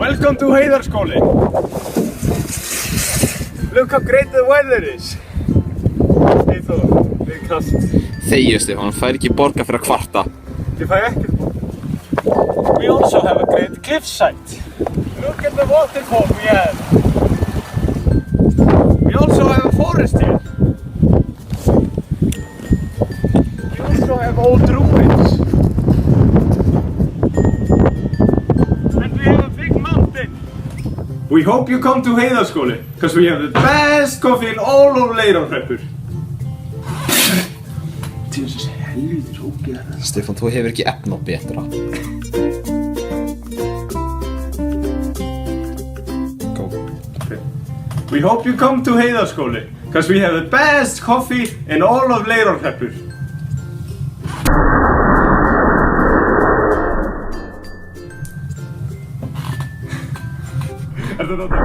Welcome to Heiðarskóli. Look how great the weather is. Eyþór, við kast. Þegju Stefán, fær ekki borga fyrir að kvarta. Ég fæ ekkert. We also have a great cliffside. Look at the waterfall we have. We also have a forest here. We also have old ruins. And we have a big mountain. We hope you come to Heiðarskóli, because we have the best coffee in all of Leirárhreppur. Tjóðsins helvítis ógeðar. Stefán, þú hefur ekki efni á betra. Go. Okay. We hope you come to Heiðarskóli, because we have the best coffee in all of Leirárhreppur. Er þetta þetta?